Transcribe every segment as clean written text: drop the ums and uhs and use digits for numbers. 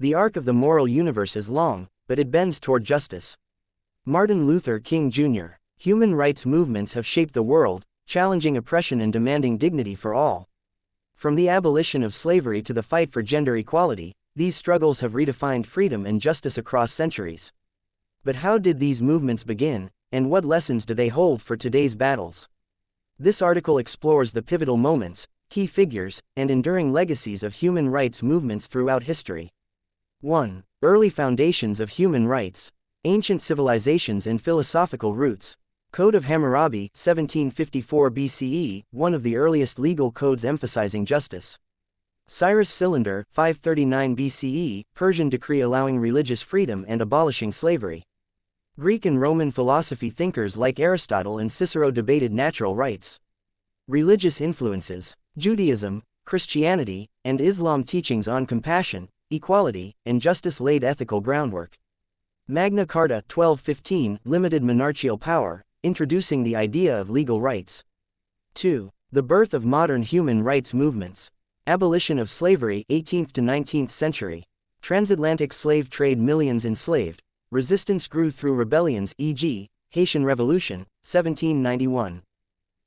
The arc of the moral universe is long, but it bends toward justice. Martin Luther King Jr. Human rights movements have shaped the world, challenging oppression and demanding dignity for all. From the abolition of slavery to the fight for gender equality, these struggles have redefined freedom and justice across centuries. But how did these movements begin, and what lessons do they hold for today's battles? This article explores the pivotal moments, key figures, and enduring legacies of human rights movements throughout history. 1. Early foundations of human rights. Ancient civilizations and philosophical roots. Code of Hammurabi, 1754 BCE, one of the earliest legal codes emphasizing justice. Cyrus Cylinder, 539 BCE, Persian decree allowing religious freedom and abolishing slavery. Greek and Roman philosophy thinkers like Aristotle and Cicero debated natural rights. Religious influences. Judaism, Christianity, and Islam teachings on compassion, equality, and justice laid ethical groundwork. Magna Carta, 1215, limited monarchical power, introducing the idea of legal rights. 2. The birth of modern human rights movements. Abolition of slavery, 18th to 19th century. Transatlantic slave trade, millions enslaved. Resistance grew through rebellions, e.g., Haitian Revolution, 1791.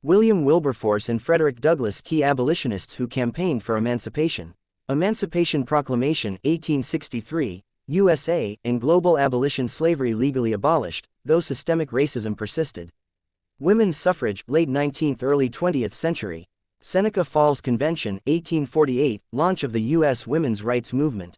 William Wilberforce and Frederick Douglass, key abolitionists who campaigned for emancipation. Emancipation Proclamation, 1863, USA, and global abolition, slavery legally abolished, though systemic racism persisted. Women's suffrage, late 19th, early 20th century. Seneca Falls Convention, 1848, launch of the U.S. women's rights movement.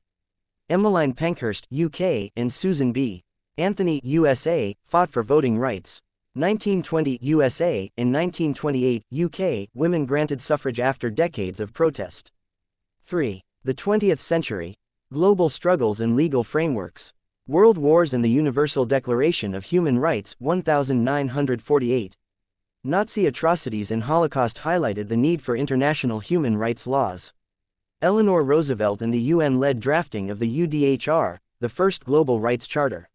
Emmeline Pankhurst, UK, and Susan B. Anthony, USA, fought for voting rights. 1920 USA and 1928 UK, women granted suffrage after decades of protest. 3. The 20th century. Global struggles and legal frameworks. World Wars and the Universal Declaration of Human Rights, 1948. Nazi atrocities and Holocaust highlighted the need for international human rights laws. Eleanor Roosevelt and the UN-led drafting of the UDHR, the first global rights charter.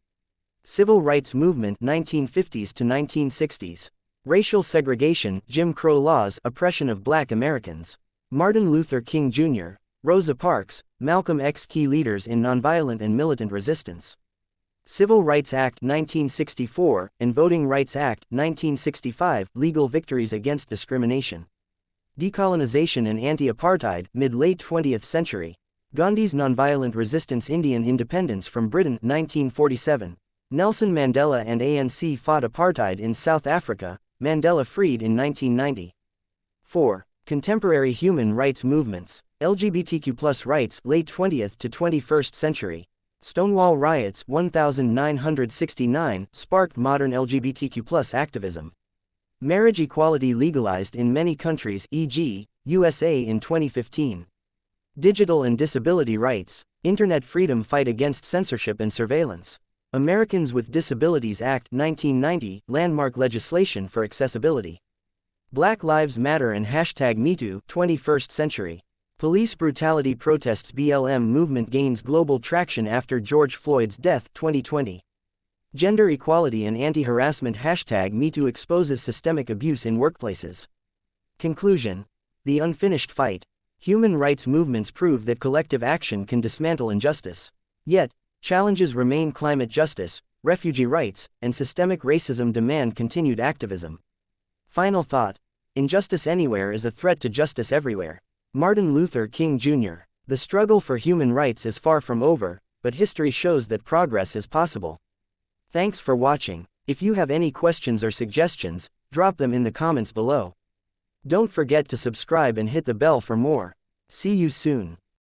Civil rights movement, 1950s to 1960s. Racial segregation, Jim Crow laws, oppression of Black Americans. Martin Luther King Jr., Rosa Parks, Malcolm X, key leaders in nonviolent and militant resistance. Civil Rights Act, 1964, and Voting Rights Act, 1965, legal victories against discrimination. Decolonization and anti-apartheid, mid-late 20th century. Gandhi's nonviolent resistance, Indian independence from Britain, 1947. Nelson Mandela and ANC fought apartheid in South Africa, Mandela freed in 1990. 4. Contemporary human rights movements. LGBTQ+ rights, late 20th to 21st century. Stonewall riots, 1969, sparked modern LGBTQ+ activism. Marriage equality legalized in many countries, e.g., USA in 2015. Digital and disability rights. Internet freedom, fight against censorship and surveillance. Americans with Disabilities Act, 1990, landmark legislation for accessibility. Black Lives Matter and #MeToo, 21st century. Police brutality protests, BLM movement gains global traction after George Floyd's death, 2020. Gender equality and anti-harassment, #MeToo exposes systemic abuse in workplaces. Conclusion. The unfinished fight. Human rights movements prove that collective action can dismantle injustice. Yet, challenges remain. Climate justice, refugee rights, and systemic racism demand continued activism. Final thought. Injustice anywhere is a threat to justice everywhere. Martin Luther King Jr. The struggle for human rights is far from over, but history shows that progress is possible. Thanks for watching. If you have any questions or suggestions, drop them in the comments below. Don't forget to subscribe and hit the bell for more. See you soon.